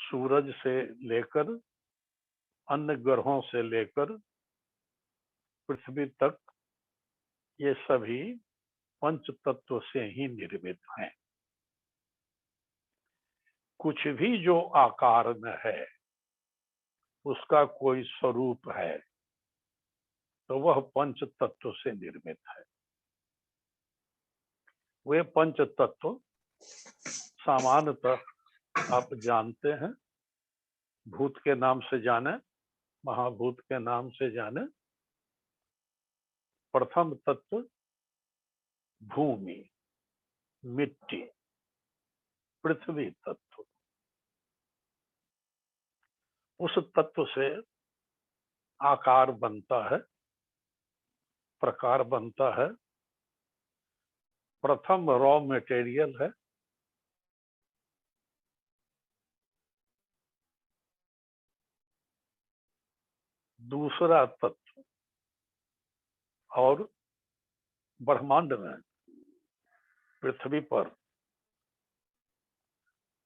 सूरज से लेकर अन्य ग्रहों से लेकर पृथ्वी तक ये सभी पंच तत्व से ही निर्मित हैं। कुछ भी जो आकार में है उसका कोई स्वरूप है तो वह पंच तत्व से निर्मित है। वे पंच तत्व सामान्यतः आप जानते हैं, भूत के नाम से जाने, महाभूत के नाम से जाने। प्रथम तत्व भूमि, मिट्टी, पृथ्वी तत्व। उस तत्व से आकार बनता है, प्रकार बनता है। प्रथम रॉ मटेरियल है। दूसरा तत्व और ब्रह्मांड में, पृथ्वी पर,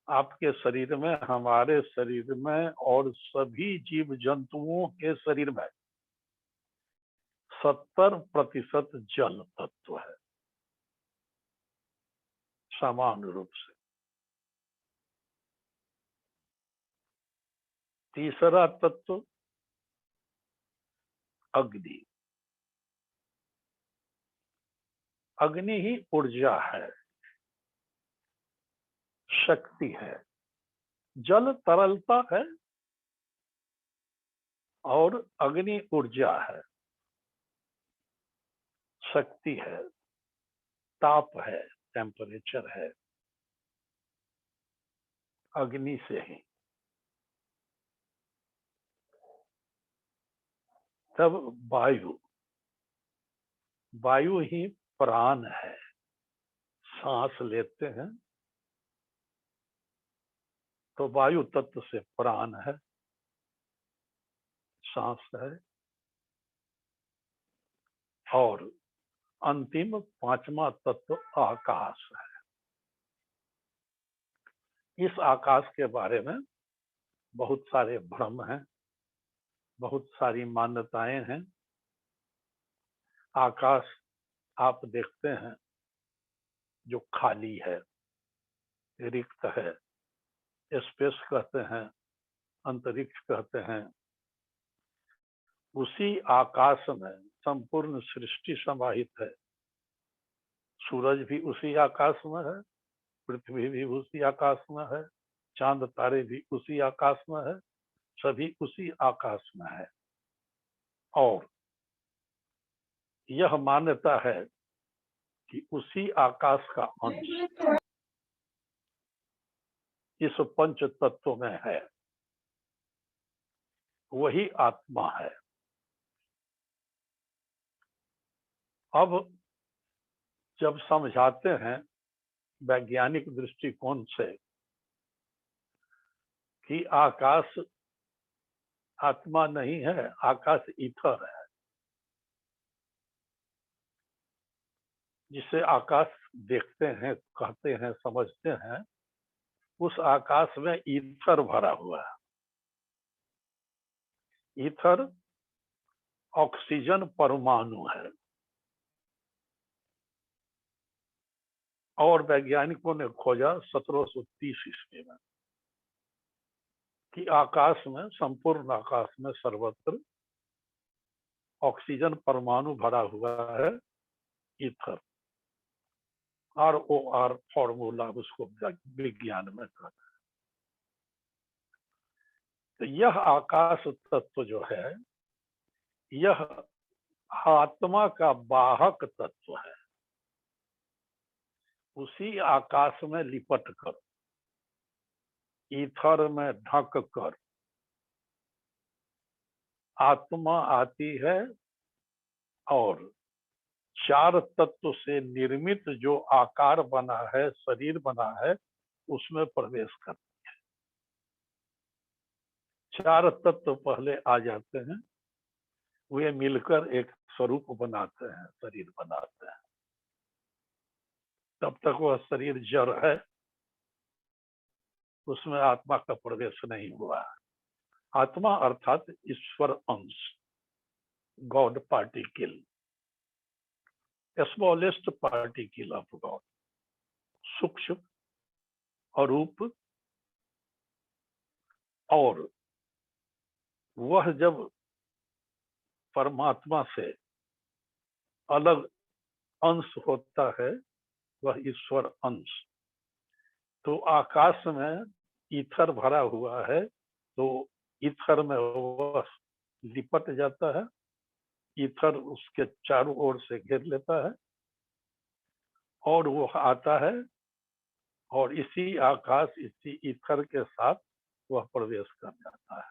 आपके शरीर में, हमारे शरीर में और सभी जीव जंतुओं के शरीर में 70% जल तत्व है सामान्य रूप से। तीसरा तत्व अग्नि। अग्नि ही ऊर्जा है, शक्ति है। जल तरलता है और अग्नि ऊर्जा है, शक्ति है, ताप है, टेम्परेचर है। अग्नि से ही। तब वायु, वायु ही प्राण है। सांस लेते हैं तो वायु तत्व से प्राण है, सांस है। और अंतिम पांचवा तत्व आकाश है। इस आकाश के बारे में बहुत सारे भ्रम हैं, बहुत सारी मान्यताएं हैं। आकाश आप देखते हैं जो खाली है, रिक्त है, स्पेस कहते हैं, अंतरिक्ष कहते हैं। उसी आकाश में संपूर्ण सृष्टि समाहित है। सूरज भी उसी आकाश में है, पृथ्वी भी उसी आकाश में है, चांद तारे भी उसी आकाश में है, सभी उसी आकाश में है। और यह मान्यता है कि उसी आकाश का अंश इस पंच तत्व में है, वही आत्मा है। अब जब समझाते हैं वैज्ञानिक दृष्टिकोण से कि आकाश आत्मा नहीं है, आकाश ईथर है, जिसे आकाश देखते हैं, कहते हैं, समझते हैं, उस आकाश में ईथर भरा हुआ है। ईथर ऑक्सीजन परमाणु है। और वैज्ञानिकों ने खोजा 1730 ईस्वी में कि आकाश में, संपूर्ण आकाश में सर्वत्र ऑक्सीजन परमाणु भरा हुआ है, ईथर। ROR फॉर्मूला उसको विज्ञान में कहते हैं। तो यह आकाश तत्व जो है, यह आत्मा का वाहक तत्व है। उसी आकाश में लिपट कर, ईथर में ढक कर आत्मा आती है और चार तत्व से निर्मित जो आकार बना है, शरीर बना है, उसमें प्रवेश करती है। चार तत्व पहले आ जाते हैं, वे मिलकर एक स्वरूप बनाते हैं, शरीर बनाते हैं। तब तक वह शरीर जड़ है, उसमें आत्मा का प्रवेश नहीं हुआ। आत्मा अर्थात ईश्वर अंश, God particle, smallest particle of God, सूक्ष्म अरूप। और वह जब परमात्मा से अलग अंश होता है, वह ईश्वर अंश। तो आकाश में ईथर भरा हुआ है, तो ईथर में वह लिपट जाता है, ईथर उसके चारों ओर से घेर लेता है और वह आता है और इसी आकाश, इसी ईथर के साथ वह प्रवेश कर जाता है।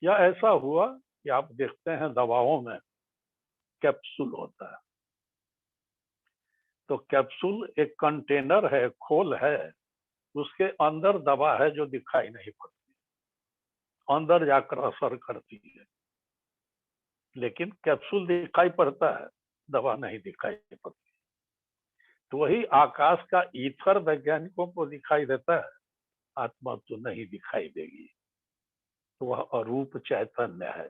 या ऐसा हुआ कि आप देखते हैं दवाओं में कैप्सूल होता है, तो कैप्सूल एक कंटेनर है, खोल है, उसके अंदर दवा है जो दिखाई नहीं पड़ती, अंदर जाकर असर करती है, लेकिन कैप्सूल दिखाई पड़ता है, दवा नहीं दिखाई पड़ती। तो वही आकाश का ईथर वैज्ञानिकों को दिखाई देता है, आत्मा तो नहीं दिखाई देगी। तो वह अरूप चैतन्य है,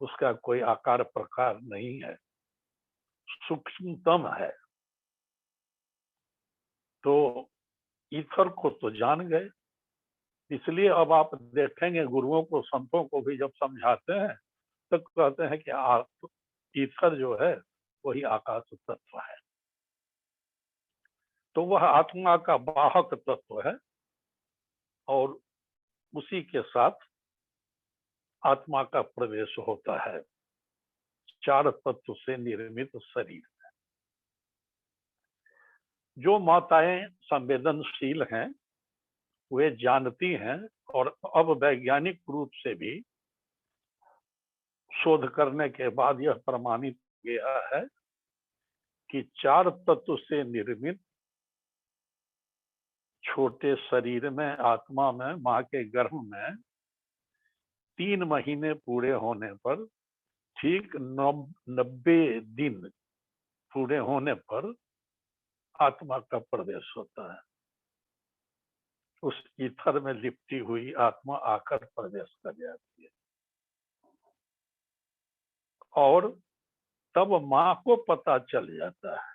उसका कोई आकार प्रकार नहीं है, सूक्ष्मतम है। तो ईथर को तो जान गए, इसलिए अब आप देखेंगे गुरुओं को, संतों को भी जब समझाते हैं तो कहते हैं कि ईथर जो है वही आकाश तत्व है। तो वह आत्मा का वाहक तत्व है और उसी के साथ आत्मा का प्रवेश होता है चार तत्व से निर्मित शरीर। जो माताएं संवेदनशील हैं वे जानती हैं, और अब वैज्ञानिक रूप से भी शोध करने के बाद यह प्रमाणित गया है कि चार तत्व से निर्मित छोटे शरीर में, आत्मा में, मां के गर्भ में 3 महीने पूरे होने पर, ठीक 90 दिन पूरे होने पर आत्मा का प्रवेश होता है। उस ईथर में लिपटी हुई आत्मा आकर प्रवेश कर जाती है और तब मां को पता चल जाता है,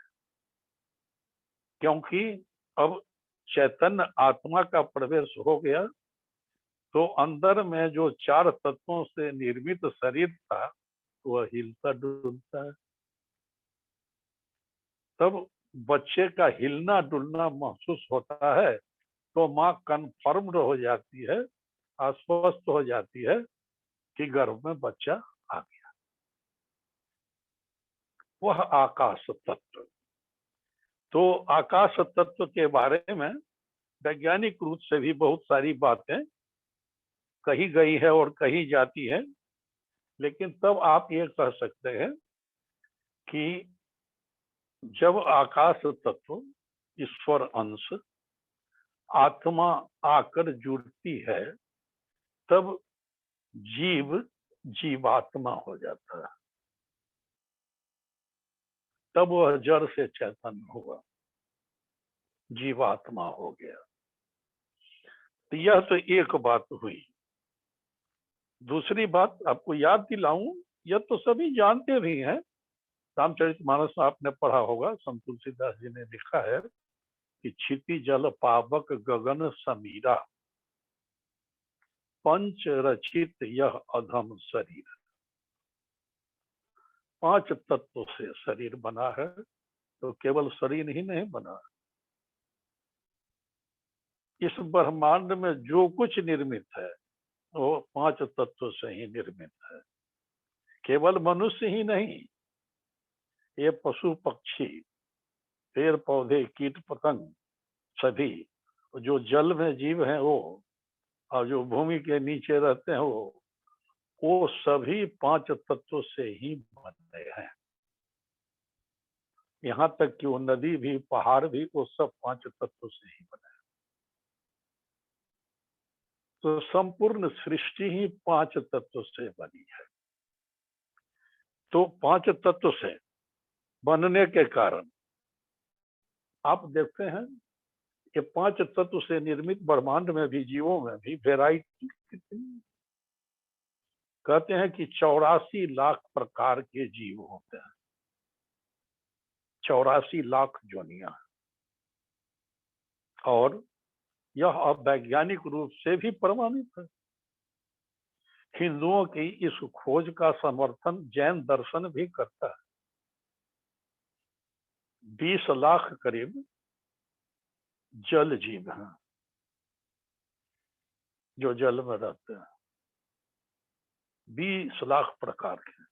क्योंकि अब चैतन्य आत्मा का प्रवेश हो गया, तो अंदर में जो चार तत्वों से निर्मित शरीर था वह हिलता डुलता है। तब बच्चे का हिलना डुलना महसूस होता है, तो मां कन्फर्म्ड हो जाती है, आश्वस्त हो जाती है कि गर्भ में बच्चा आ गया। वह आकाश तत्व। तो आकाश तत्व के बारे में वैज्ञानिक रूप से भी बहुत सारी बातें कही गई है और कही जाती है, लेकिन तब आप ये कह सकते हैं कि जब आकाश तत्व, ईश्वर अंश, आत्मा आकर जुड़ती है, तब जीव जीवात्मा हो जाता है, तब वह जड़ से चैतन्य हुआ, जीवात्मा हो गया। तो यह तो एक बात हुई। दूसरी बात आपको याद दिलाऊं, यह तो सभी जानते भी हैं, रामचरितमानस में आपने पढ़ा होगा, संत तुलसीदास जी ने लिखा है कि क्षिति जल पावक गगन समीरा, पंच रचित यह अधम शरीर। 5 तत्वों से शरीर बना है, तो केवल शरीर ही नहीं बना, इस ब्रह्मांड में जो कुछ निर्मित है वो 5 तत्व से ही निर्मित है। केवल मनुष्य ही नहीं, ये पशु पक्षी, पेड़ पौधे, कीट पतंग, सभी जो जल में जीव हैं वो, और जो भूमि के नीचे रहते हैं वो सभी 5 तत्वों से ही बने हैं। यहाँ तक कि वो नदी भी, पहाड़ भी, वो सब 5 तत्वों से ही बने हैं। तो संपूर्ण सृष्टि ही 5 तत्वों से बनी है। तो 5 तत्व से बनने के कारण आप देखते हैं ये 5 तत्व से निर्मित ब्रह्मांड में भी, जीवों में भी वैरायटी कितनी। कहते हैं कि 84 लाख प्रकार के जीव होते हैं, 84 लाख जोनियां। और यह अब वैज्ञानिक रूप से भी प्रमाणित है। हिंदुओं की इस खोज का समर्थन जैन दर्शन भी करता है। 20 लाख करीब जल जीव हैं जो जल में रहते हैं, 20 लाख प्रकार के।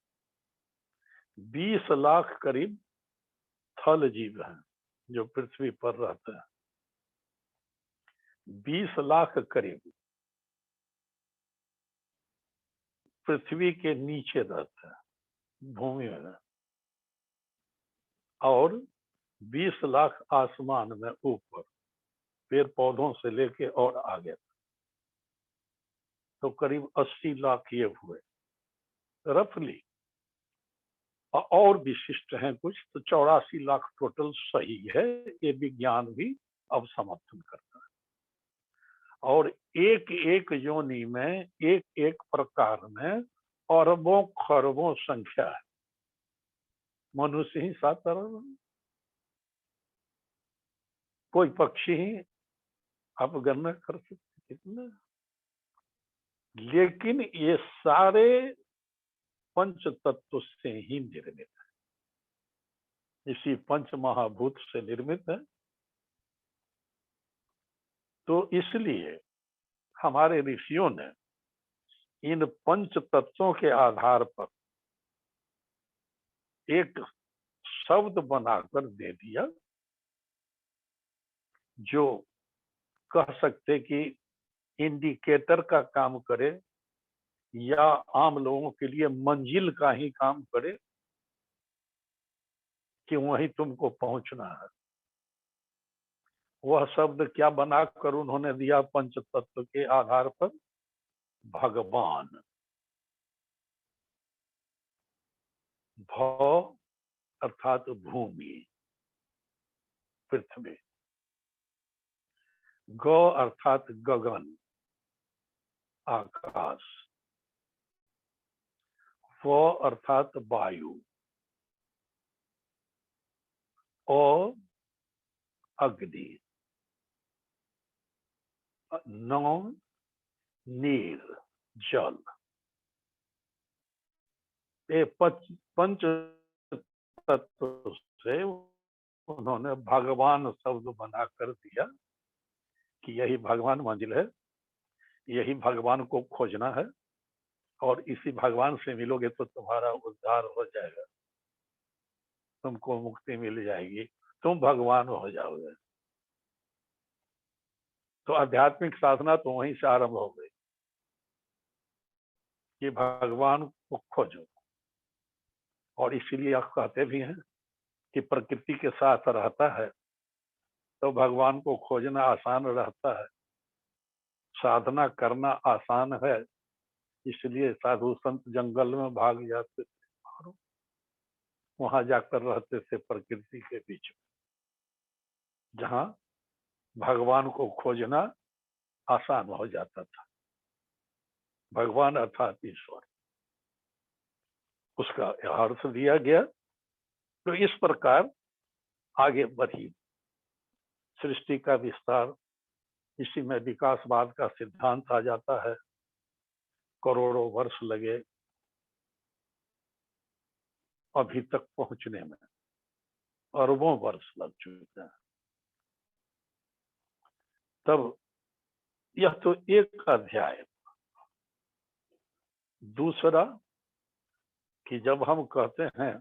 20 लाख करीब थल जीव हैं जो पृथ्वी पर रहते हैं। 20 लाख करीब पृथ्वी के नीचे रहते हैं, भूमि में। और 20 लाख आसमान में ऊपर, पेड़ पौधों से लेके और आगे। तो करीब 80 लाख ये हुए रफली। और विशिष्ट हैं कुछ, तो 84 लाख टोटल सही है, ये विज्ञान भी अब समर्थन करता है। और एक एक योनि में, एक एक प्रकार में अरबों खरबों संख्या है। मनुष्य ही 7 अरब, कोई पक्षी ही आप गणना कर सकते कितने। लेकिन ये सारे पंच तत्व से ही निर्मित है, इसी पंच महाभूत से निर्मित है। तो इसलिए हमारे ऋषियों ने इन पंच तत्वों के आधार पर एक शब्द बनाकर दे दिया, जो कह सकते कि इंडिकेटर का काम करे या आम लोगों के लिए मंजिल का ही काम करे कि वहीं तुमको पहुंचना है। वह शब्द क्या बनाकर उन्होंने दिया पंच तत्व के आधार पर? भगवान। भ अर्थात भूमि, पृथ्वी। ग अर्थात गगन, आकाश। व अर्थात वायु। अ अग्नि। न नीर, जल। ये पंच तत्व से उन्होंने भगवान शब्द बना कर दिया कि यही भगवान मंजिल है, यही भगवान को खोजना है, और इसी भगवान से मिलोगे तो तुम्हारा उद्धार हो जाएगा, तुमको मुक्ति मिल जाएगी, तुम भगवान हो जाओगे। तो आध्यात्मिक साधना तो वहीं से आरंभ हो गई कि भगवान को खोजो। और इसीलिए आप कहते भी हैं कि प्रकृति के साथ रहता है तो भगवान को खोजना आसान रहता है, साधना करना आसान है। इसलिए साधु संत जंगल में भाग जाते थे, वहां जाकर रहते थे प्रकृति के बीच में, जहां भगवान को खोजना आसान हो जाता था। भगवान अर्थात ईश्वर, उसका अर्थ दिया गया। तो इस प्रकार आगे बढ़ी सृष्टि का विस्तार। इसी में विकासवाद का सिद्धांत आ जाता है। करोड़ों वर्ष लगे अभी तक पहुंचने में, अरबों वर्ष लग चुके हैं। तब यह तो एक अध्याय। दूसरा कि जब हम कहते हैं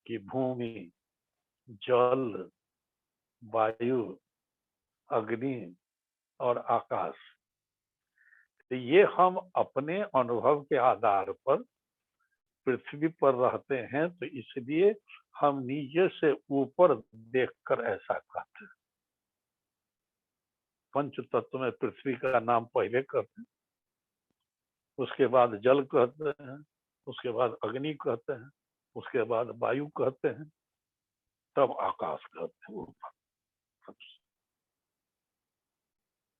कि भूमि, जल, वायु, अग्नि और आकाश, तो ये हम अपने अनुभव के आधार पर पृथ्वी पर रहते हैं, तो इसलिए हम नीचे से ऊपर देखकर ऐसा कहते हैं। पंच तत्व में पृथ्वी का नाम पहले कहते हैं, उसके बाद जल कहते हैं, उसके बाद अग्नि कहते हैं, उसके बाद वायु कहते हैं, तब आकाश कहते हैं ऊपर।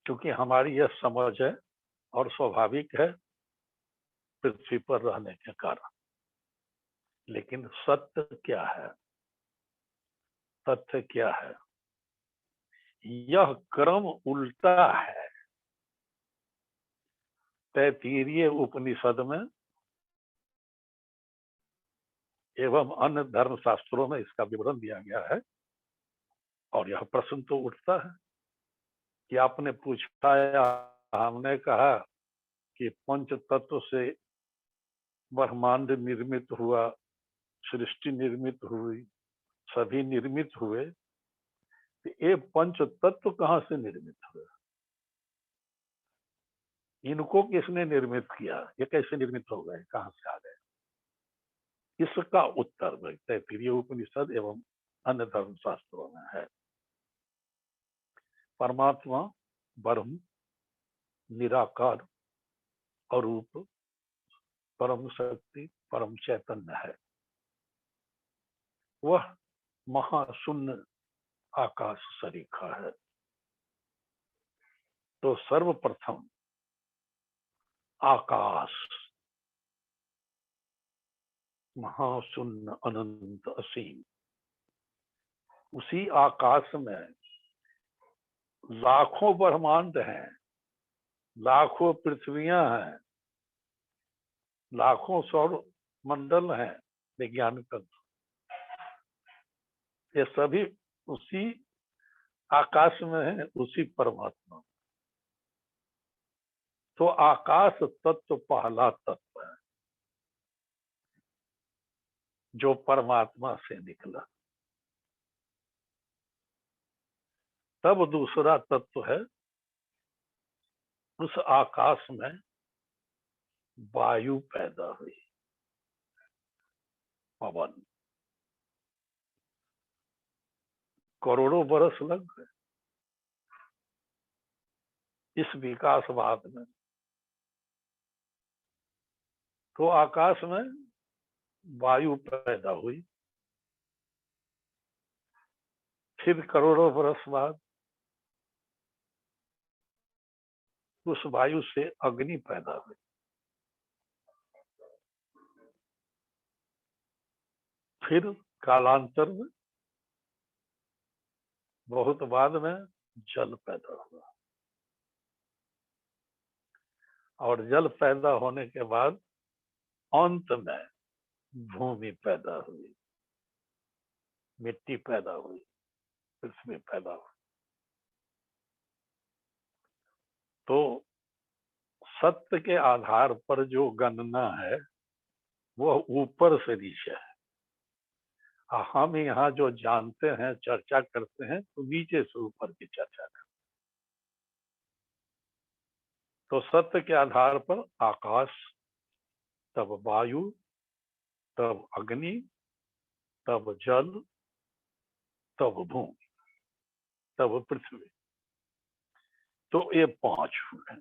क्योंकि हमारी यह समझ है और स्वाभाविक है पृथ्वी पर रहने के कारण। लेकिन सत्य क्या है? तथ्य क्या है? यह क्रम उल्टा है। तैत्तिरीय उपनिषद में एवं अन्य धर्म शास्त्रों में इसका विवरण दिया गया है। और यह प्रश्न तो उठता है कि आपने पूछा या हमने कहा कि पंच तत्व से ब्रह्मांड निर्मित हुआ, सृष्टि निर्मित हुई, सभी निर्मित हुए, तो ये पंच तत्व कहां से निर्मित हुए? इनको किसने निर्मित किया? ये कैसे निर्मित हो गए? कहां से आ गए? इसका उत्तर तैत्तिरीय उपनिषद एवं अन्य धर्म शास्त्रों में है। परमात्मा ब्रह्म निराकार अरूप परम शक्ति परम चैतन्य है। वह महाशून्य आकाश सरीखा है। तो सर्वप्रथम आकाश महाशून्य अनंत असीम, उसी आकाश में लाखों ब्रह्मांड हैं, लाखों पृथ्वियां हैं, लाखों सौर मंडल हैं वैज्ञानिक। ये सभी उसी आकाश में है, उसी परमात्मा। तो आकाश तत्व पहला तत्व है जो परमात्मा से निकला। तब दूसरा तत्व है उस आकाश में वायु पैदा हुई, पवन। करोड़ों बरस लग गए इस विकासवाद में। तो आकाश में वायु पैदा हुई, फिर करोड़ों बरस बाद उस वायु से अग्नि पैदा हुई, फिर कालांतर में बहुत बाद में जल पैदा हुआ, और जल पैदा होने के बाद अंत में भूमि पैदा हुई, मिट्टी पैदा हुई, पृथ्वी पैदा हुई। तो सत्य के आधार पर जो गणना है वह ऊपर से नीचे है। हम यहाँ जो जानते हैं, चर्चा करते हैं, तो नीचे से ऊपर की चर्चा करते हैं। तो सत्य के आधार पर आकाश, तब वायु, तब अग्नि, तब जल, तब भूमि, तब पृथ्वी। तो ये पांच हुए।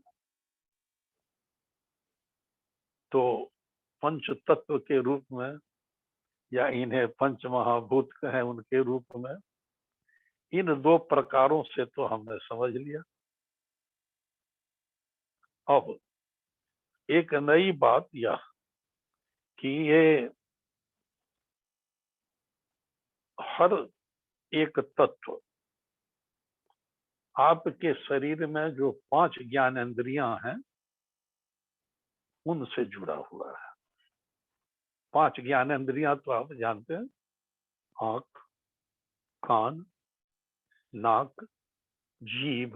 तो पंच तत्व के रूप में, या इन्हें पंच महाभूत कहें, उनके रूप में इन दो प्रकारों से तो हमने समझ लिया। अब एक नई बात यह कि ये हर एक तत्व आपके शरीर में जो 5 ज्ञानेंद्रियां हैं उनसे जुड़ा हुआ है। 5 ज्ञानेंद्रियां तो आप जानते हैं, आंख, कान, नाक, जीभ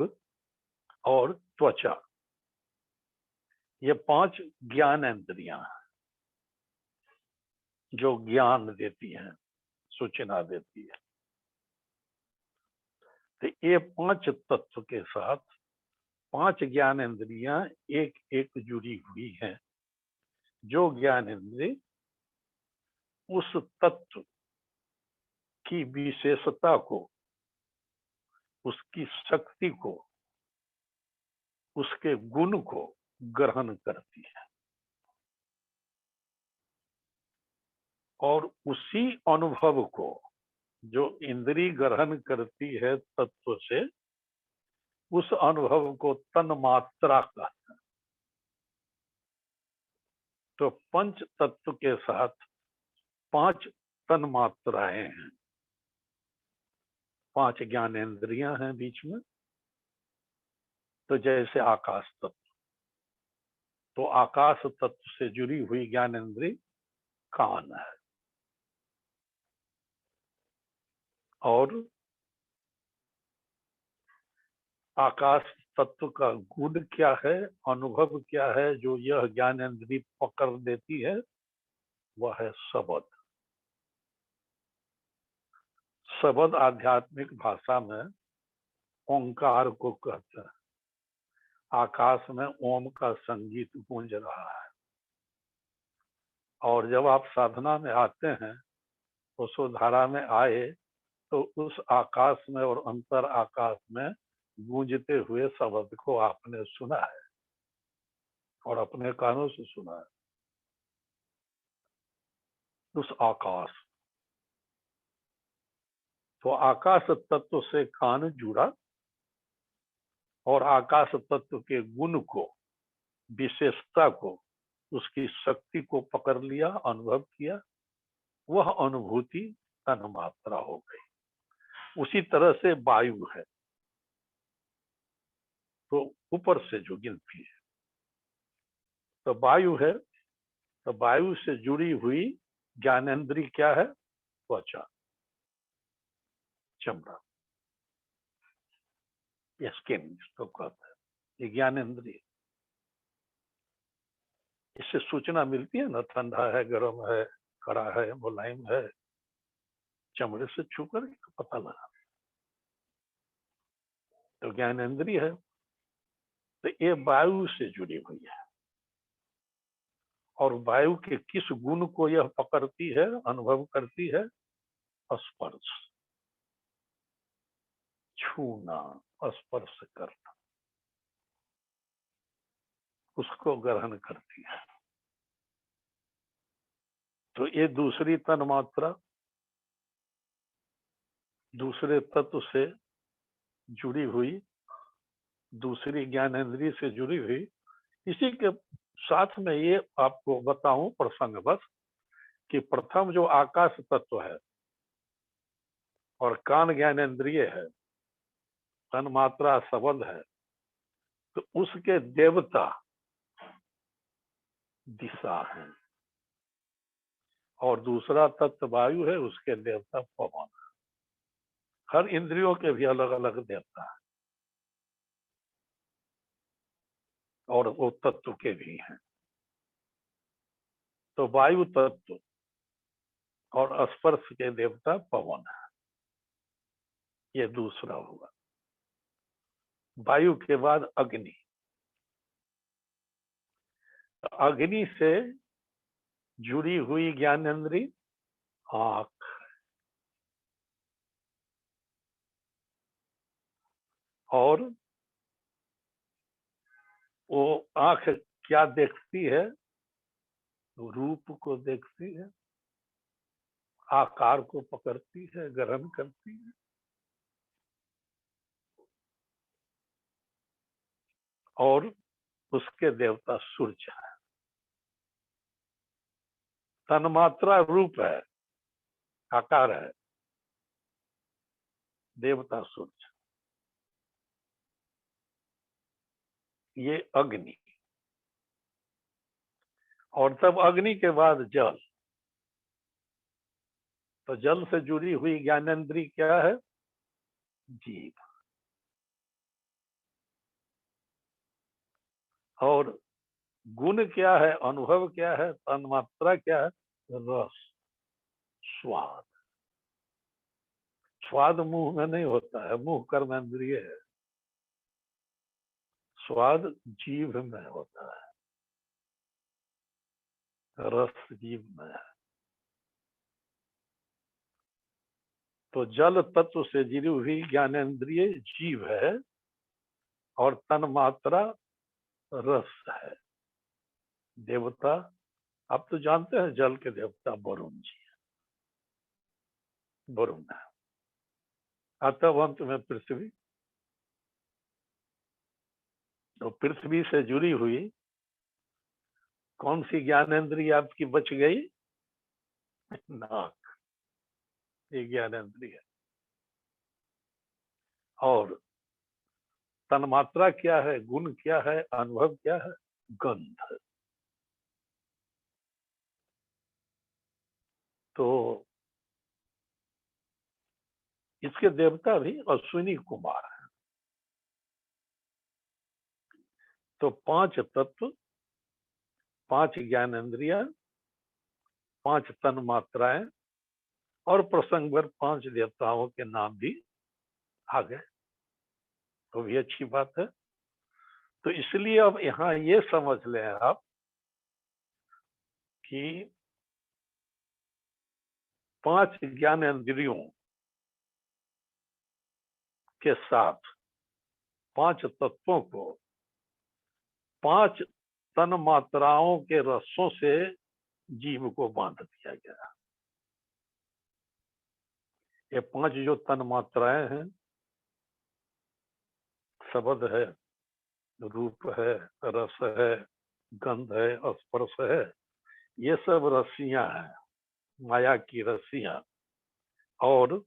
और त्वचा। ये 5 ज्ञानेंद्रियां हैं जो ज्ञान देती हैं, सूचना देती है। तो ये 5 तत्व के साथ 5 ज्ञानेंद्रियां एक एक जुड़ी हुई हैं। जो ज्ञानेंद्रिय उस तत्व की विशेषता को, उसकी शक्ति को, उसके गुण को ग्रहण करती है, और उसी अनुभव को जो इंद्रिय ग्रहण करती है तत्व से, उस अनुभव को तन मात्रा कहते हैं। तो पंच तत्व के साथ 5 तन मात्राएं हैं, 5 ज्ञानेंद्रियां हैं बीच में। तो जैसे आकाश तत्व, तो आकाश तत्व से जुड़ी हुई ज्ञानेंद्रिय कान है। और आकाश तत्व का गुण क्या है, अनुभव क्या है, जो यह ज्ञानेंद्रिय पकड़ देती है, वह है शब्द। शब्द आध्यात्मिक भाषा में ओंकार को कहते हैं। आकाश में ओम का संगीत गूंज रहा है, और जब आप साधना में आते हैं, उस धारा में आए, तो उस आकाश में और अंतर आकाश में गूंजते हुए शब्द को आपने सुना है और अपने कानों से सुना है। उस आकाश, तो आकाश तत्व से कान जुड़ा और आकाश तत्व के गुण को, विशेषता को, उसकी शक्ति को पकड़ लिया, अनुभव किया, वह अनुभूति तन्मात्रा हो गई। उसी तरह से वायु है, तो ऊपर से जो गिनती है, तो वायु है, तो वायु से जुड़ी हुई ज्ञानेंद्रिय क्या है, त्वचा, चमड़ा, ये स्किन इसको कहते हैं, ये ज्ञानेंद्रिय। इससे सूचना मिलती है ना, ठंडा है, गर्म है, कड़ा है, मुलायम है, चमड़े से छू कर पता लगा। तो ज्ञानेंद्रिय है, तो ये वायु से जुड़ी हुई है। और वायु के किस गुण को यह पकड़ती है, अनुभव करती है, स्पर्श, छूना, स्पर्श करना, उसको ग्रहण करती है। तो ये दूसरी तन्मात्रा दूसरे तत्व से जुड़ी हुई, दूसरी ज्ञानेंद्रिय से जुड़ी हुई। इसी के साथ में ये आपको बताऊं प्रसंगवश कि प्रथम जो आकाश तत्व है और कान ज्ञानेंद्रिय है, तन्मात्रा शब्द है, तो उसके देवता दिशा है, और दूसरा तत्व वायु है, उसके देवता पवन है। हर इंद्रियों के भी अलग अलग देवता है, और वो तत्व के भी हैं। तो वायु तत्व और स्पर्श के देवता पवन है, ये दूसरा हुआ। वायु के बाद अग्नि, अग्नि से जुड़ी हुई ज्ञानेंद्रिय आंख, और वो आंख क्या देखती है, रूप को देखती है, आकार को पकड़ती है, ग्रहण करती है। और उसके देवता सूर्य है। तन्मात्रा रूप है, आकार है, देवता सूर्य। ये अग्नि, और तब अग्नि के बाद जल। तो जल से जुड़ी हुई ज्ञानेंद्रिय क्या है, जीव। और गुण क्या है, अनुभव क्या है, तन्मात्रा क्या है, रस, स्वाद। स्वाद मुंह में नहीं होता है, मुंह कर्मेंद्रिय है, स्वाद जीभ में होता है, रस जीव में है। तो जल तत्व से जुड़ी हुई ज्ञानेंद्रिय जीव है, और तन्मात्रा रस है, देवता। आप तो जानते हैं जल के देवता वरुण जी, वरुण है। अतः अंत में पृथ्वी, तो पृथ्वी से जुड़ी हुई कौन सी ज्ञानेंद्रिय आपकी बच गई? नाक, ये ज्ञानेंद्रिय है। और तन्मात्रा क्या है, गुण क्या है, अनुभव क्या है? गंध। तो इसके देवता भी अश्विनी कुमार है। तो 5 तत्व, 5 ज्ञानेंद्रिय, 5 तन्मात्राएं और प्रसंगवर 5 देवताओं के नाम भी आ गए, तो भी अच्छी बात है। तो इसलिए अब यहाँ ये समझ लें आप कि 5 ज्ञानेंद्रियों के साथ 5 तत्वों को 5 तन्मात्राओं के रसों से जीव को बांध दिया गया। ये 5 जो तन्मात्राएं हैं, शब्द है, रूप है, रस है, गंध है, स्पर्श है, ये सब रस्सियां हैं, माया की रस्सियां। और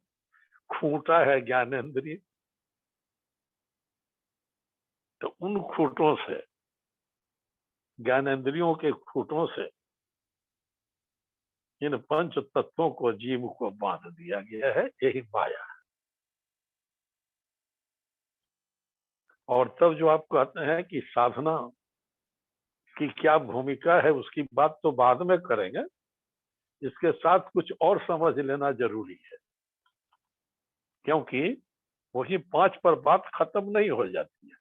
खूंटा है ज्ञानेंद्रिय। तो उन खूंटों से, ज्ञानेंद्रियों के खूंटों से इन 5 तत्वों को जीव को बांध दिया गया है, यही माया। और तब जो आप कहते हैं कि साधना की क्या भूमिका है, उसकी बात तो बाद में करेंगे, इसके साथ कुछ और समझ लेना जरूरी है, क्योंकि वही 5 पर बात खत्म नहीं हो जाती है।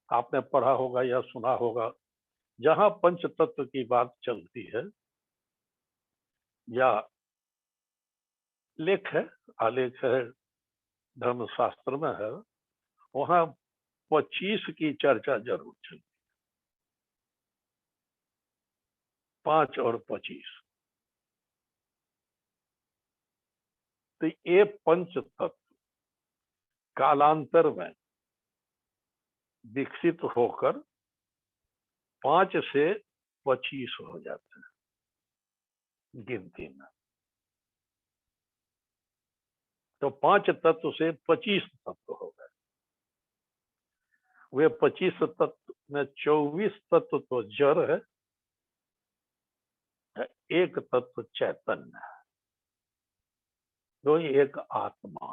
आपने पढ़ा होगा या सुना होगा, जहां पंच तत्व की बात चलती है या लेख है, आलेख है, धर्मशास्त्र में है, वहां 25 की चर्चा जरूर चलती। 5 और 25। तो ये पंच तत्व कालांतर में विकसित होकर 5 से 25 हो जाते हैं गिनती में। तो 5 तत्व से 25 तत्व हो गए। वे 25 तत्व में 24 तत्व तो जड़ है, 1 तत्व चैतन्य है, तो एक आत्मा,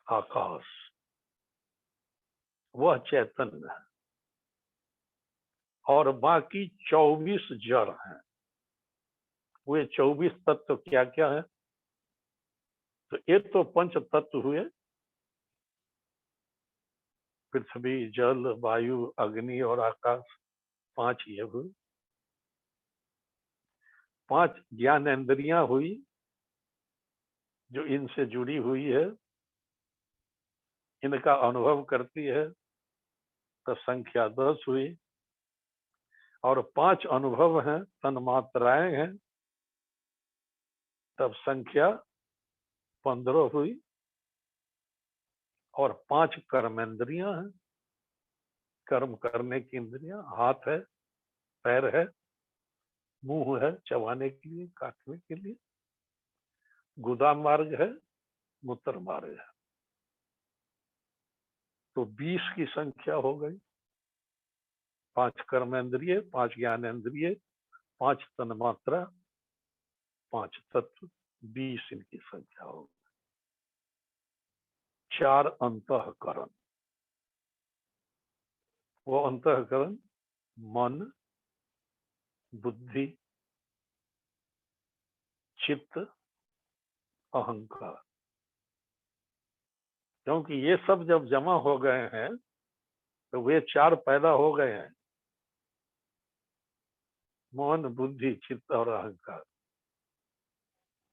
आकाश, वह चैतन्य है। और बाकी 24 जड़ हैं। वे 24 तत्व क्या क्या है? तो एक तो पंच तत्व हुए, पृथ्वी, जल, वायु, अग्नि और आकाश, 5 ये हुए। 5 ज्ञानेंद्रियां हुई जो इनसे जुड़ी हुई है, इनका अनुभव करती है, तो संख्या 10 हुई। और 5 अनुभव हैं, तन्मात्राएं हैं, तब संख्या 15 हुई। और 5 कर्मेंद्रियां हैं, कर्म करने की इंद्रियां, हाथ है, पैर है, मुंह है चबाने के लिए, काटने के लिए, गुदा मार्ग है, मूत्र मार्ग है। तो 20 की संख्या हो गई। 5 कर्मेंद्रिय, 5 ज्ञानेंद्रिय, 5 तन्मात्रा, 5 तत्व, 20 इनकी संख्या हो गई। 4 अंतःकरण। वो अंतःकरण मन, बुद्धि, चित्त, अहंकार। क्योंकि ये सब जब जमा हो गए हैं तो वे 4 पैदा हो गए हैं, मन, बुद्धि, चित्त और अहंकार।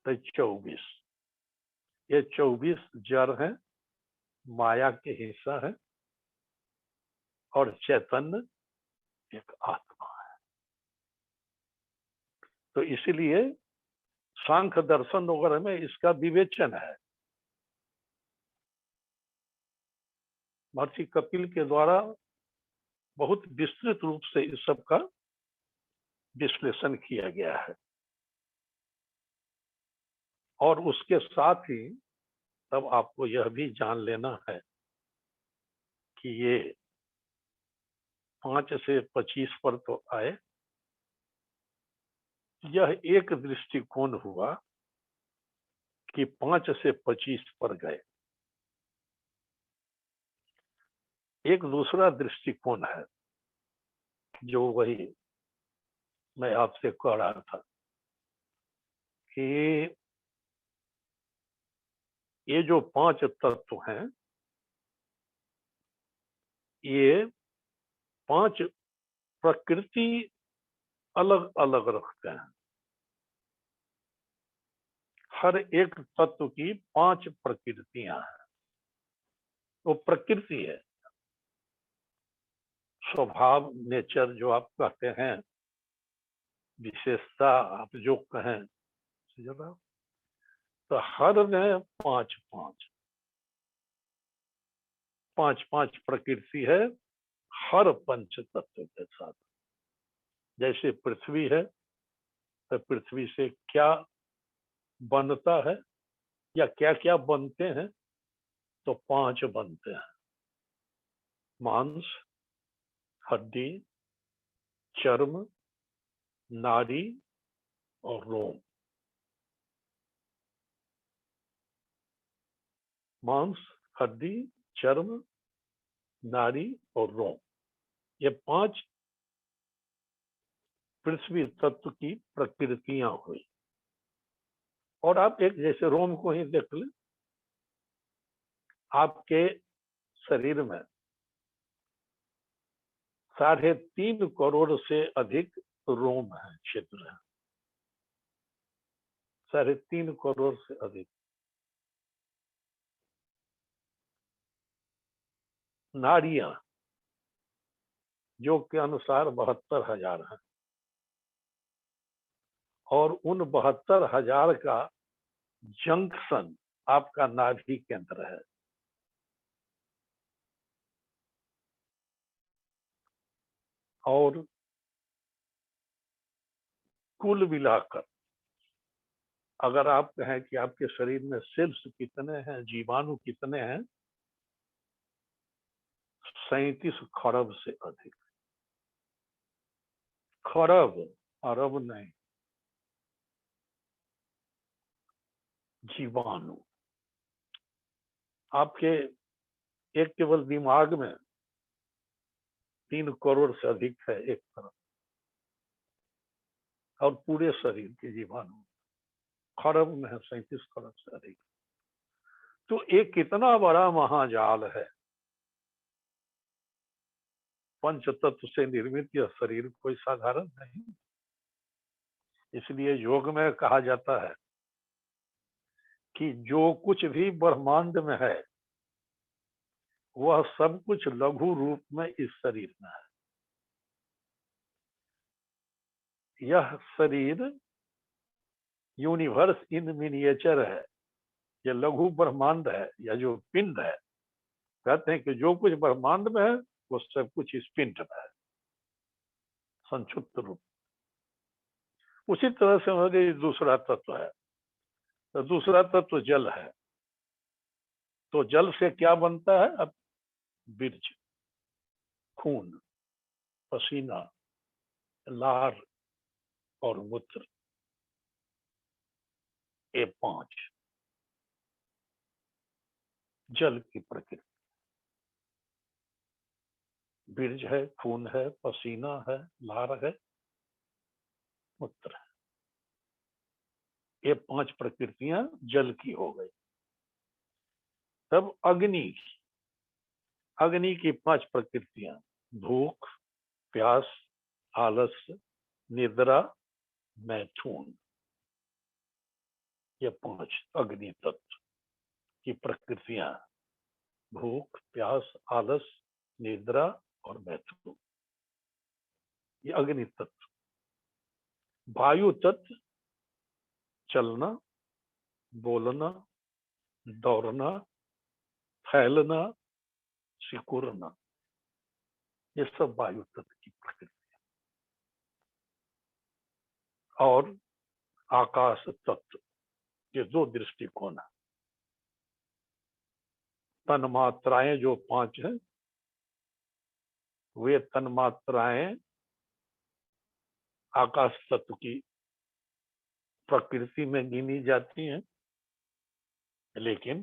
तो 24। ये 24 जड़ हैं, माया के हिस्सा है, और चैतन्य एक आत्मा है। तो इसीलिए सांख्य दर्शन वगैरह में इसका विवेचन है महर्षि कपिल के द्वारा बहुत विस्तृत रूप से इस सब का विश्लेषण किया गया है। और उसके साथ ही तब आपको यह भी जान लेना है कि ये 5 से 25 पर तो आए, यह एक दृष्टिकोण हुआ कि 5 से 25 पर गए। एक दूसरा दृष्टिकोण है जो वही मैं आपसे कह रहा था कि ये जो 5 तत्व हैं, ये 5 प्रकृति अलग अलग रखते हैं। हर एक तत्व की 5 प्रकृतियां हैं। वो प्रकृति है, स्वभाव, नेचर जो आप कहते हैं, विशेषता आप जो कहें, तो हर में 5 प्रकृति है हर पंच तत्व के साथ। जैसे पृथ्वी है तो पृथ्वी से क्या बनता है या क्या क्या बनते हैं, तो 5 बनते हैं। मांस, हड्डी, चर्म, नाड़ी और रोम। मांस, हड्डी, चर्म, नाड़ी और रोम, ये 5 पृथ्वी तत्व की प्रकृतियां हुई। और आप एक जैसे रोम को ही देख लें, आपके शरीर में 3.5 करोड़ से अधिक रोम है, क्षेत्र है। 3.5 करोड़ से अधिक। नाड़ियां जो के अनुसार 72,000 है, और उन 72,000 का जंक्शन आपका नाभि केंद्र है। और कुल मिलाकर अगर आप कहें कि आपके शरीर में सेल्स कितने हैं, जीवाणु कितने हैं, 37 खरब से अधिक। खरब, अरब नहीं, जीवाणु। आपके एक केवल दिमाग में 3 करोड़ से अधिक है एक तरफ, और पूरे शरीर के जीवाणु खरब में है, 37 खरब से अधिक। तो एक कितना बड़ा महाजाल है। पंच तत्व से निर्मित यह शरीर कोई साधारण नहीं। इसलिए योग में कहा जाता है कि जो कुछ भी ब्रह्मांड में है वह सब कुछ लघु रूप में इस शरीर में है। यह शरीर यूनिवर्स इन मिनिएचर है, ये लघु ब्रह्मांड है, या जो पिंड है। कहते हैं कि जो कुछ ब्रह्मांड में है वो सब कुछ इस पिंड में है, संक्षिप्त रूप। उसी तरह से हमारे दूसरा तत्व है, तो दूसरा तत्व जल है। तो जल से क्या बनता है? अब बीज, खून, पसीना, लार और मूत्र, ये 5 जल की प्रकृति। बीज है, खून है, पसीना है, लार है, मूत्र है। ये 5 प्रकृतियां जल की हो गई। तब अग्नि की 5 प्रकृतियां, भूख, प्यास, आलस्य, निद्रा, मैथुन, ये 5 अग्नि तत्व की प्रकृतियां, भूख, प्यास, आलस, निद्रा और मैथुन, ये अग्नि तत्व। वायु तत्व चलना, बोलना, दौड़ना, फैलना, सिकुड़ना, ये सब वायु तत्व की प्रकृति है। और आकाश तत्व, ये दो दृष्टिकोण है। तन्मात्राएं जो 5 हैं, वे तन्मात्राएं आकाश तत्व की प्रकृति में गिनी जाती हैं, लेकिन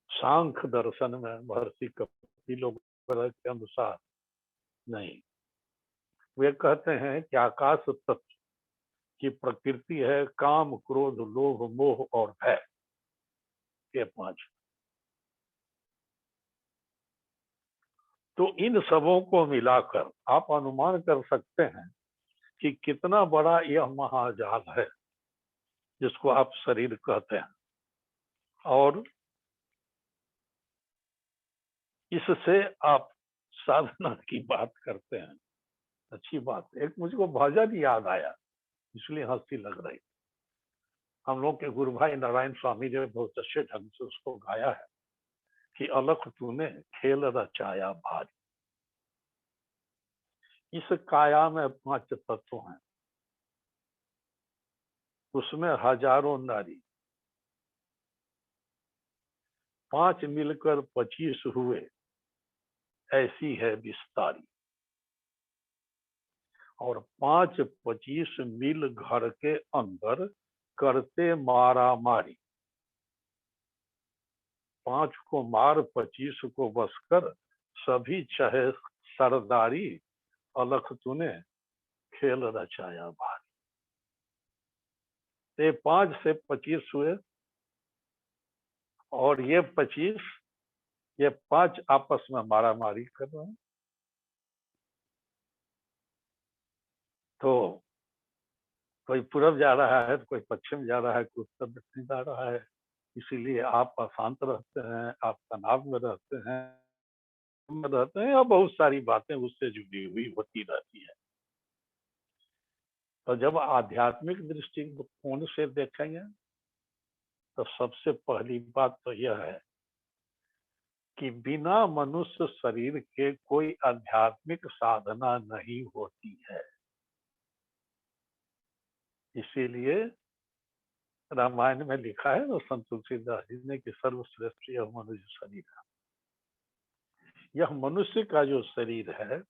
सांख्य दर्शन में महर्षि कपिल के अनुसार नहीं। वे कहते हैं कि आकाश तत्व की प्रकृति है काम, क्रोध, लोभ, मोह और भय, ये 5। तो इन सबों को मिलाकर आप अनुमान कर सकते हैं कि कितना बड़ा यह महाजाल है जिसको आप शरीर कहते हैं। और इससे आप साधना की बात करते हैं, अच्छी बात। एक मुझको भजन याद आया, इसलिए हंसी लग रही। हम लोग के गुरु भाई नारायण स्वामी ने बहुत अच्छे ढंग से उसको गाया है कि अलख तूने खेल रचाया भारी। इस काया में 5 तत्व हैं, उसमें हजारों नारी, 5 मिलकर 25 हुए, ऐसी है विस्तारी। और 5 25 मिल घर के अंदर करते मारा मारी। 5 को मार 25 को बस कर, सभी चाहे सरदारी, अलख तूने खेल रचाया भारी। 5 से 25 हुए, और ये 25, ये 5 आपस में मारा मारी कर रहे हैं। तो कोई पूरब जा रहा है तो कोई पश्चिम जा रहा है, कोई उत्तर दक्षिण जा रहा है। इसीलिए आप अशांत रहते हैं, आप तनाव में रहते हैं या बहुत सारी बातें उससे जुड़ी हुई होती रहती है। तो जब आध्यात्मिक दृष्टिकोण से देखेंगे तो सबसे पहली बात तो यह है कि बिना मनुष्य शरीर के कोई आध्यात्मिक साधना नहीं होती है। इसीलिए रामायण में लिखा है ना संत तुलसीदास जी ने कि सर्वश्रेष्ठ यह मनुष्य शरीर है। यह मनुष्य का जो शरीर है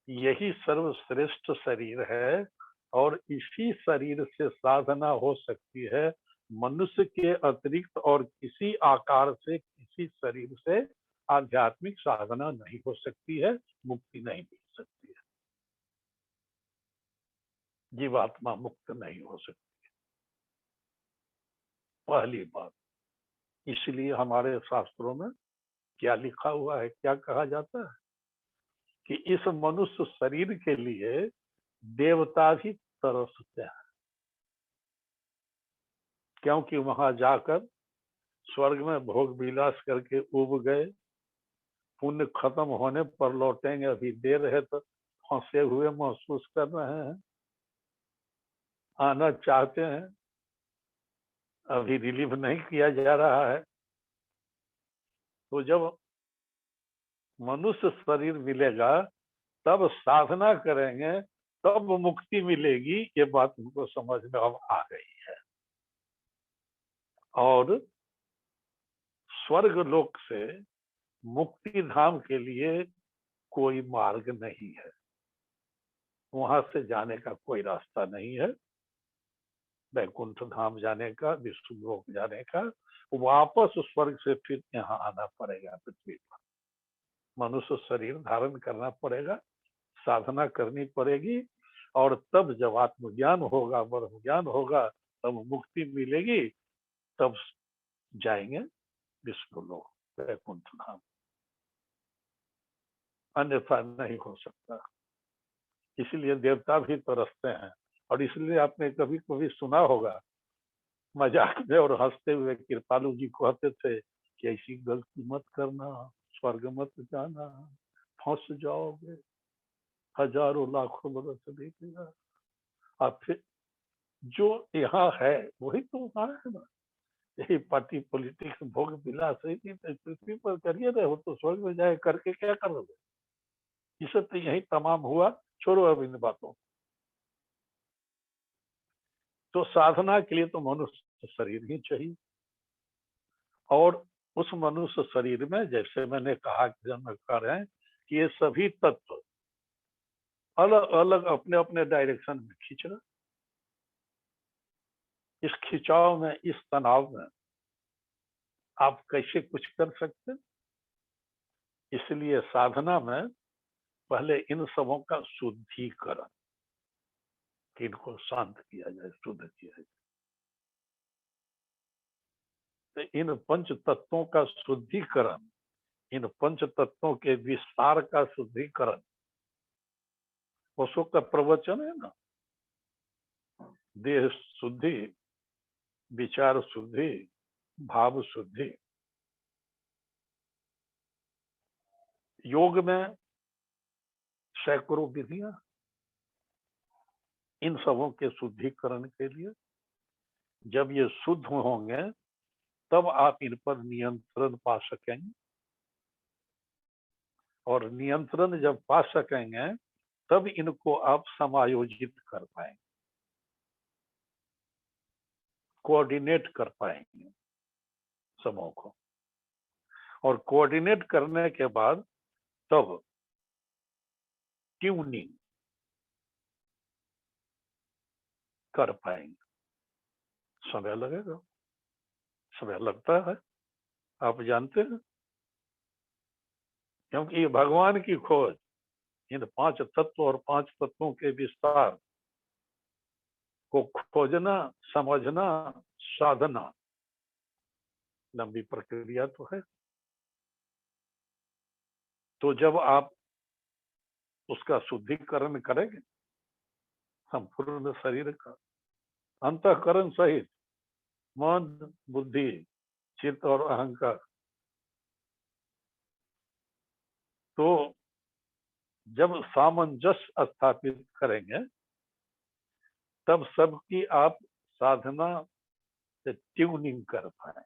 यही सर्वश्रेष्ठ शरीर है, और इसी शरीर से साधना हो सकती है। मनुष्य के अतिरिक्त और किसी आकार से, किसी शरीर से आध्यात्मिक साधना नहीं हो सकती है, मुक्ति नहीं मिल सकती है, जीवात्मा मुक्त नहीं हो सकती। पहली बात, इसलिए हमारे शास्त्रों में क्या लिखा हुआ है, क्या कहा जाता है कि इस मनुष्य शरीर के लिए देवता भी तरसते हैं, क्योंकि वहां जाकर स्वर्ग में भोग विलास करके उब गए, पुण्य खत्म होने पर लौटेंगे, अभी देर है तो फंसे हुए महसूस कर रहे हैं, आना चाहते हैं, अभी रिलीव नहीं किया जा रहा है। तो जब मनुष्य शरीर मिलेगा तब साधना करेंगे, तब मुक्ति मिलेगी, ये बात हमको समझ में अब आ गई है। और स्वर्ग लोक से मुक्ति धाम के लिए कोई मार्ग नहीं है, वहां से जाने का कोई रास्ता नहीं है। वैकुंठ धाम जाने का, विष्णु लोक जाने का, वापस स्वर्ग से फिर यहाँ आना पड़ेगा पृथ्वी पर, मनुष्य शरीर धारण करना पड़ेगा, साधना करनी पड़ेगी, और तब जब आत्मज्ञान होगा, ब्रह्म ज्ञान होगा, तब मुक्ति मिलेगी, तब जाएंगे विष्णु लोक, वैकुंठ धाम, अन्यथा नहीं हो सकता। इसलिए देवता भी तरसते हैं। और इसलिए आपने कभी कभी सुना होगा, मजाक में और हंसते हुए कृपालु जी कहते थे कि ऐसी गलती मत करना, स्वर्ग मत जाना, फंस जाओगे, हजारों लाखों बरस बीतेगा। अब फिर जो यहाँ है वही तो वहाँ है ना, यही पार्टी पॉलिटिक्स भोग विलास है कि पृथ्वी पर करिए रहे हो तो स्वर्ग में जाए करके क्या करोगे? इसे तो यही तमाम हुआ, छोड़ो अब इन बातों। तो साधना के लिए तो मनुष्य शरीर ही चाहिए, और उस मनुष्य शरीर में जैसे मैंने कहा कि जन्म कर हैं कि ये सभी तत्व अलग अलग अपने अपने डायरेक्शन में खींच रहे। इस खिंचाव में, इस तनाव में आप कैसे कुछ कर सकते? इसलिए साधना में पहले इन सबों का शुद्धिकरण, कि इनको शांत किया जाए, शुद्ध किया जाए। तो इन पंच तत्वों का शुद्धिकरण, इन पंच तत्वों के विस्तार का शुद्धिकरण उसो का प्रवचन है ना। देह शुद्धि, विचार शुद्धि, भाव शुद्धि। योग में सैकड़ों विधियां इन सबों के शुद्धिकरण के लिए। जब ये शुद्ध होंगे तब आप इन पर नियंत्रण पा सकेंगे, और नियंत्रण जब पा सकेंगे तब इनको आप समायोजित कर पाएंगे, कोऑर्डिनेट कर पाएंगे सबों को। और कोऑर्डिनेट करने के बाद तब ट्यूनिंग कर पाएंगे। समय लगेगा, समय लगता है, आप जानते हैं, क्योंकि ये भगवान की खोज, इन पांच तत्व और पांच तत्वों के विस्तार को खोजना, समझना, साधना लंबी प्रक्रिया तो है। तो जब आप उसका शुद्धिकरण करेंगे संपूर्ण शरीर का, अंतःकरण सहित मन, बुद्धि, चित्त और अहंकार, तो जब सामंजस्य स्थापित करेंगे तब सबकी आप साधना से ट्यूनिंग कर पाए।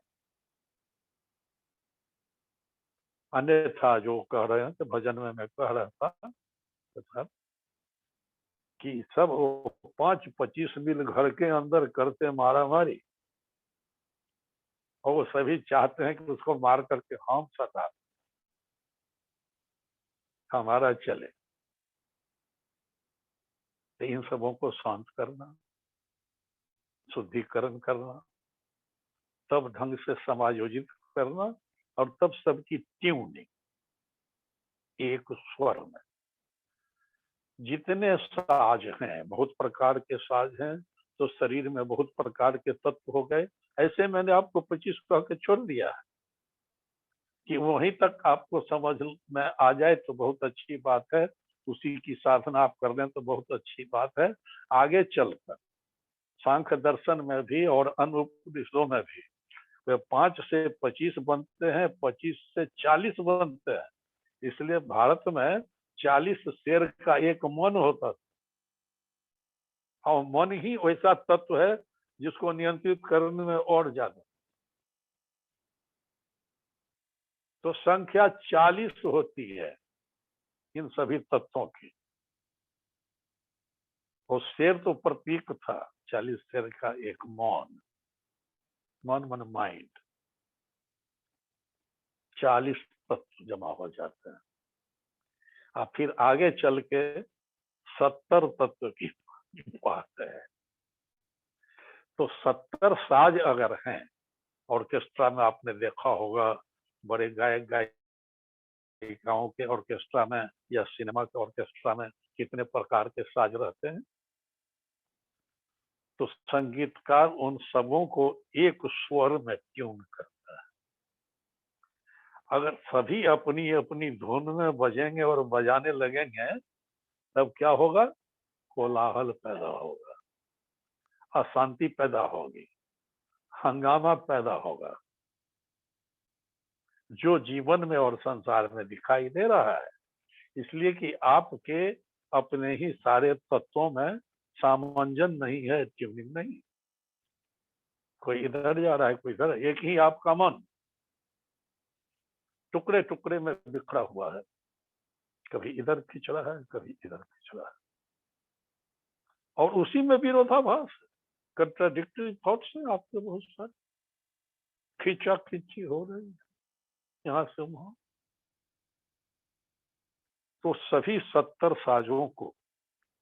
अन्यथा जो कह रहे हैं तो भजन में मैं कह रहा था कि सब 5-25 मील घर के अंदर करते मारा मारी, और वो सभी चाहते हैं कि उसको मार करके हम सता हमारा चले। तो इन सबों को शांत करना, शुद्धिकरण करना, तब ढंग से समायोजित करना, और तब सबकी ट्यूनिंग एक स्वर में। जितने साज हैं, बहुत प्रकार के साज हैं, तो शरीर में बहुत प्रकार के तत्व हो गए। ऐसे मैंने आपको 25 कह के छोड़ दिया है कि वहीं तक आपको समझ में आ जाए तो बहुत अच्छी बात है। उसी की साधना आप कर लें तो बहुत अच्छी बात है। आगे चलकर सांख्य दर्शन में भी और अन्य उपनिषदों में भी वे 5 से 25 बनते हैं, 25 से 40 बनते हैं। इसलिए भारत में 40 शेर का एक मन होता था, और मन ही वैसा तत्व है जिसको नियंत्रित करने में और ज्यादा। तो संख्या 40 होती है इन सभी तत्वों की। वो शेर तो प्रतीक था, 40 शेर का एक मन, मन मन माइंड, 40 तत्व जमा हो जाते हैं। और फिर आगे चल के 70 तत्व की बात है। तो 70 साज अगर हैं, ऑर्केस्ट्रा में आपने देखा होगा, बड़े गायक गायिकाओं के ऑर्केस्ट्रा में या सिनेमा के ऑर्केस्ट्रा में कितने प्रकार के साज रहते हैं। तो संगीतकार उन सबों को एक स्वर में ट्यून करता है। अगर सभी अपनी अपनी धुन में बजेंगे और बजाने लगेंगे तब क्या होगा? कोलाहल पैदा होगा, अशांति पैदा होगी, हंगामा पैदा होगा, जो जीवन में और संसार में दिखाई दे रहा है। इसलिए कि आपके अपने ही सारे तत्वों में सामंजस्य नहीं है, ट्यूनिंग नहीं। कोई इधर जा रहा है, कोई इधर, एक ही आपका मन टुकड़े टुकड़े में बिखरा हुआ है, कभी इधर खिंच रहा है, कभी इधर खिंच रहा है, और उसी में विरोधाभास, कंट्राडिक्टरी थॉट्स हैं आपके बहुत सारे, खींचा खींची हो रही है यहाँ से वहां। तो सभी 70 साजों को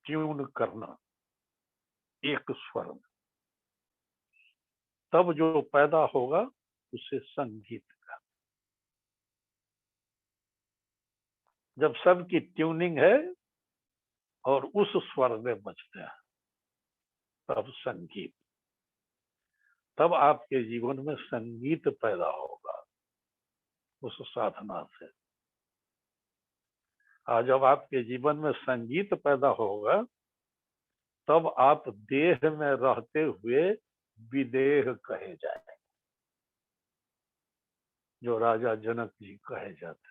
ट्यून करना एक स्वर में, तब जो पैदा होगा उसे संगीत का। जब सबकी ट्यूनिंग है और उस स्वर में बजते हैं, तब संगीत, तब आपके जीवन में संगीत पैदा होगा उस साधना से। आज जब आपके जीवन में संगीत पैदा होगा, तब आप देह में रहते हुए विदेह कहे जाएंगे, जो राजा जनक जी कहे जाते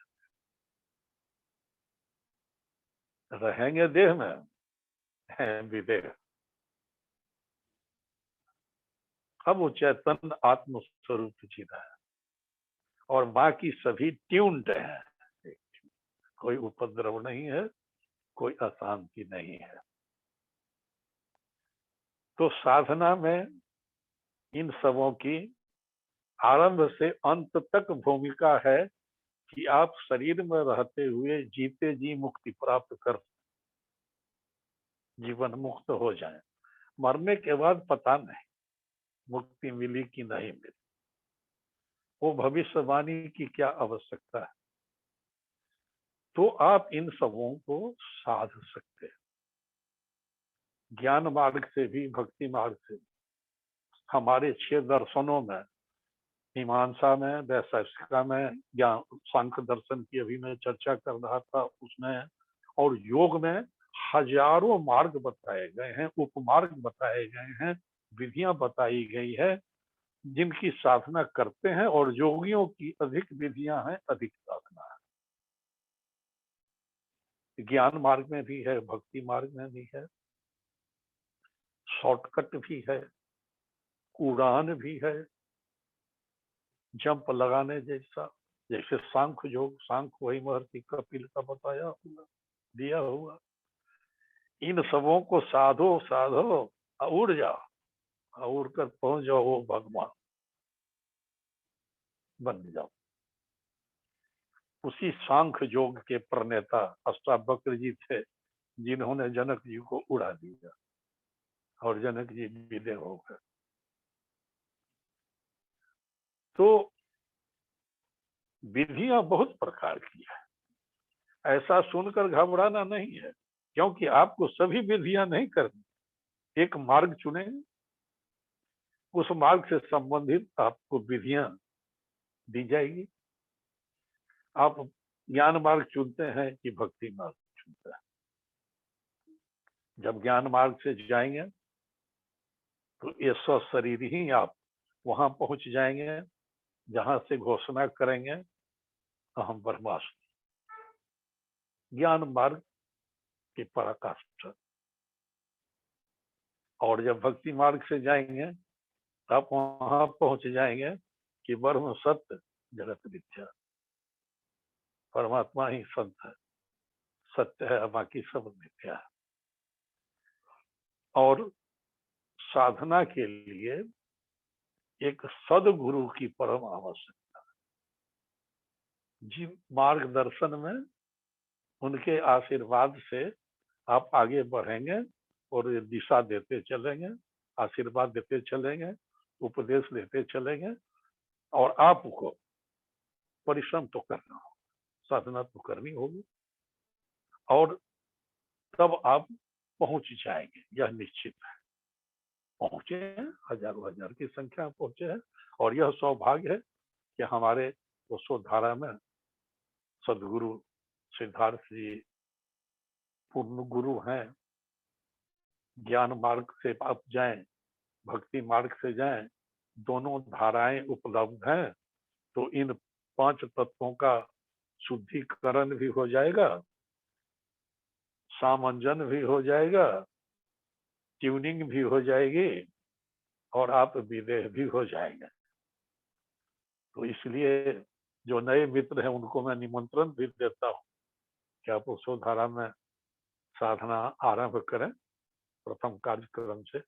रहेंगे देह में, हैं विदेह। अब वो चैतन्य आत्म स्वरूप जी रहा है और बाकी सभी ट्यून्ड हैं, कोई उपद्रव नहीं है, कोई अशांति नहीं है। तो साधना में इन सबों की आरंभ से अंत तक भूमिका है कि आप शरीर में रहते हुए जीते जी मुक्ति प्राप्त कर, जीवन मुक्त हो जाएं। मरने के बाद पता नहीं मुक्ति मिली कि नहीं मिली, वो भविष्यवाणी की क्या आवश्यकता है। तो आप इन सबों को साध सकते हैं, ज्ञान मार्ग से भी, भक्ति मार्ग से। हमारे 6 दर्शनों में, मीमांसा में, वैशेषिका में, ज्ञान सांख्य दर्शन की अभी मैं चर्चा कर रहा था उसमें, और योग में हजारों मार्ग बताए गए हैं, उपमार्ग बताए गए हैं, विधियां बताई गई है जिनकी साधना करते हैं, और योगियों की अधिक विधियां हैं, अधिक साधना है। ज्ञान मार्ग में भी है, भक्ति मार्ग में भी है, शॉर्टकट भी है, उड़ान भी है, जंप लगाने जैसा, जैसे सांख्य योग, सांख्य वही महर्षि कपिल का बताया हुआ, दिया हुआ। इन सबों को साधो साधो, उड़ जाओ, उड़ कर पहुंच जाओ वो भगवान बन जाओ। उसी सांख्य योग के प्रणेता अष्टावक्र जी थे, जिन्होंने जनक जी को उड़ा दिया और जनक जी विदे हो गए। तो विधियां बहुत प्रकार की है, ऐसा सुनकर घबराना नहीं है, क्योंकि आपको सभी विधियां नहीं करनी। एक मार्ग चुनेंगे, उस मार्ग से संबंधित आपको विधियां दी जाएगी। आप ज्ञान मार्ग चुनते हैं कि भक्ति मार्ग चुनते हैं? जब ज्ञान मार्ग से जाएंगे तो ये शरीर ही आप वहां पहुंच जाएंगे जहां से घोषणा करेंगे अहम ब्रह्मास्मि, ज्ञान मार्ग की पराकाष्ठा। और जब भक्ति मार्ग से जाएंगे तब वहां पहुंच जाएंगे कि ब्रह्म सत्य जगत मिथ्या, परमात्मा ही सत्य है, सत्य है, बाकी सब मिथ्या है। और साधना के लिए एक सदगुरु की परम आवश्यकता है, जी मार्गदर्शन में उनके आशीर्वाद से आप आगे बढ़ेंगे और ये दिशा देते चलेंगे, आशीर्वाद देते चलेंगे, उपदेश देते चलेंगे, और आपको परिश्रम तो करना होगा, साधना तो करनी होगी, और तब आप पहुंच जाएंगे, यह निश्चित है। पहुंचे हैं, हजारों हजार की संख्या में पहुंचे हैं, और यह सौभाग्य है कि हमारे वसुधारा में सदगुरु सिद्धार्थ जी पूर्ण गुरु हैं। ज्ञान मार्ग से आप जाएं, भक्ति मार्ग से जाएं, दोनों धाराएं उपलब्ध हैं, तो इन 5 तत्वों का शुद्धिकरण भी हो जाएगा, सामंजन भी हो जाएगा, ट्यूनिंग भी हो जाएगी, और आप विदेह भी हो जाएंगे। तो इसलिए जो नए मित्र हैं उनको मैं निमंत्रण भी देता हूँ कि आप वसुधारा में साधना आरंभ करें, प्रथम कार्यक्रम से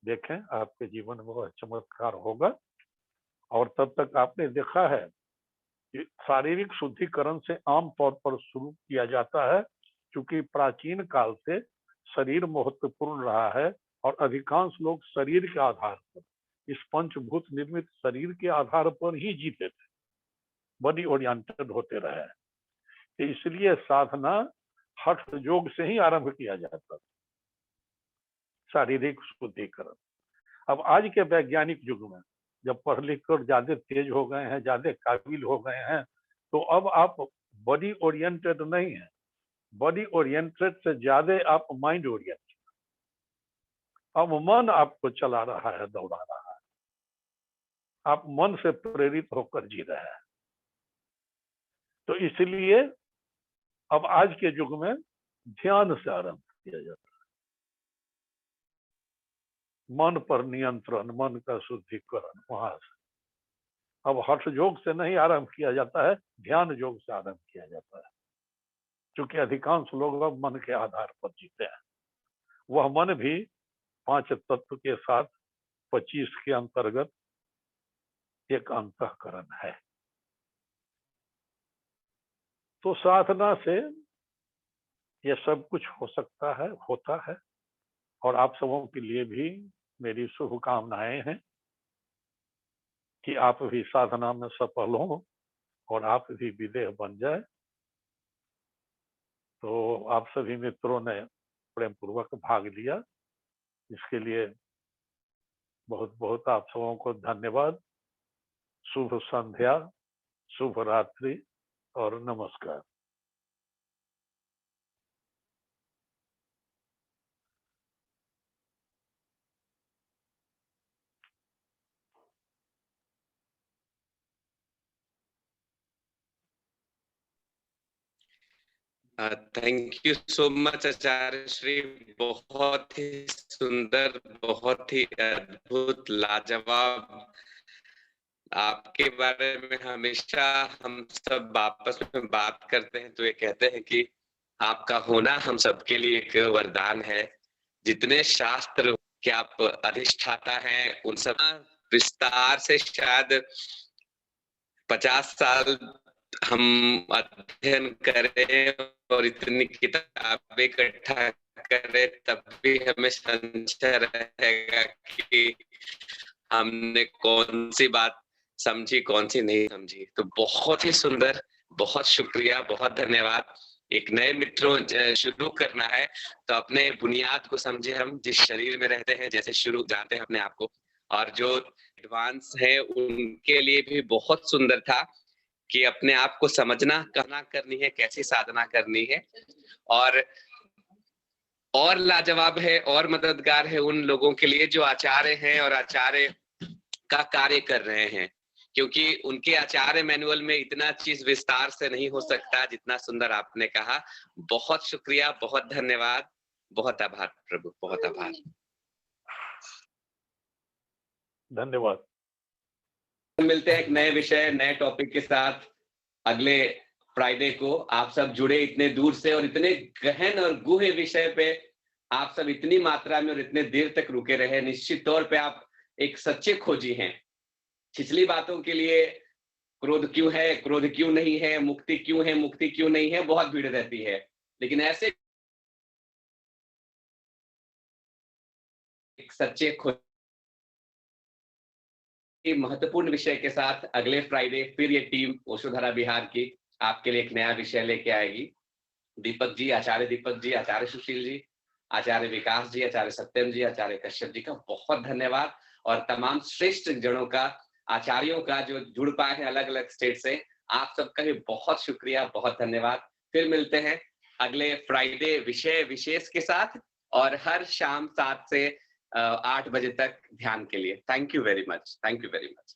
देखें, आपके जीवन में वह चमत्कार होगा। और तब तक आपने देखा है कि शारीरिक शुद्धिकरण से आमतौर पर शुरू किया जाता है, क्योंकि प्राचीन काल से शरीर महत्वपूर्ण रहा है और अधिकांश लोग शरीर के आधार पर, इस पंचभूत निर्मित शरीर के आधार पर ही जीते थे, बॉडी ओरिएंटेड होते रहे। तो इसलिए साधना हठ योग से ही आरंभ किया जाता था, शारीरिक शुद्धिकरण। अब आज के वैज्ञानिक युग में जब पढ़ लिख कर ज्यादा तेज हो गए हैं, ज्यादा काबिल हो गए हैं, तो अब आप बॉडी ओरिएंटेड नहीं है, बॉडी ओरिएंटेड से ज्यादा आप माइंड ओरिएंटेड, अब मन आपको चला रहा है, दौड़ा रहा है, आप मन से प्रेरित होकर जी रहे हैं। तो इसलिए अब आज के युग में ध्यान से आरंभ किया जाता है, मन पर नियंत्रण, मन का शुद्धिकरण वहां से। अब हठ योग से नहीं आरंभ किया जाता है, ध्यान योग से आरंभ किया जाता है, क्योंकि अधिकांश लोग अब मन के आधार पर जीते हैं। वह मन भी 5 तत्व के साथ 25 के अंतर्गत एक अंतःकरण है। तो साधना से ये सब कुछ हो सकता है, होता है। और आप सबों के लिए भी मेरी शुभकामनाएं हैं कि आप भी साधना में सफल हो और आप भी विदेह बन जाए। तो आप सभी मित्रों ने प्रेम पूर्वक भाग लिया, इसके लिए बहुत बहुत आप सबों को धन्यवाद। शुभ संध्या, शुभ रात्रि और नमस्कार। थैंक यू सो मच आचार्य श्री, बहुत ही सुंदर, बहुत ही अद्भुत, लाजवाब। आपके बारे में हमेशा हम सब आपस में बात करते हैं तो ये कहते हैं कि आपका होना हम सबके लिए एक वरदान है। जितने शास्त्र के आप अधिष्ठाता हैं उन सब विस्तार से शायद 50 साल हम अध्ययन करें और इतनी किताबें इकट्ठा करें, तब भी हमें संशय रहेगा कि हमने कौन सी बात समझी, कौन सी नहीं समझी। तो बहुत ही सुंदर, बहुत शुक्रिया, बहुत धन्यवाद। एक नए मित्रों शुरू करना है तो अपने बुनियाद को समझे, हम जिस शरीर में रहते हैं, जैसे शुरू जानते हैं अपने आप को। और जो एडवांस है उनके लिए भी बहुत सुंदर था कि अपने आप को समझना, कहना करनी है, कैसी साधना करनी है। और लाजवाब है और मददगार है उन लोगों के लिए जो आचार्य हैं और आचार्य का कार्य कर रहे हैं, क्योंकि उनके आचार्य मैनुअल में इतना चीज विस्तार से नहीं हो सकता जितना सुंदर आपने कहा। बहुत शुक्रिया, बहुत धन्यवाद, बहुत आभार प्रभु, बहुत आभार। धन्यवाद। मिलते हैं एक नए विषय, नए टॉपिक के साथ अगले फ्राइडे को। आप सब जुड़े इतने दूर से और इतने गहन और गूढ़ विषय पे आप सब इतनी मात्रा में और इतने देर तक रुके रहे, निश्चित तौर पे आप एक सच्चे खोजी हैं। छिछली बातों के लिए क्रोध क्यों है, क्रोध क्यों नहीं है, मुक्ति क्यों है, मुक्ति क्यों नहीं है, बहुत भीड़ रहती है। लेकिन ऐसे एक सच्चे खोजी महत्वपूर्ण विषय के साथ अगले फ्राइडे फिर ये टीम वसुधारा बिहार की आपके लिए एक नया विषय लेके आएगी। दीपक जी, आचार्य दीपक जी, आचार्य सुशील जी, आचार्य विकास जी, आचार्य सत्यम जी, आचार्य कश्यप जी का बहुत धन्यवाद। और तमाम श्रेष्ठ जनों का, आचार्यों का जो जुड़ पाए हैं अलग अलग स्टेट से, आप सबका भी बहुत शुक्रिया, बहुत धन्यवाद। फिर मिलते हैं अगले फ्राइडे विषय विशेष के साथ और हर शाम 7 से 8 बजे तक ध्यान के लिए। Thank you very much, thank you very much.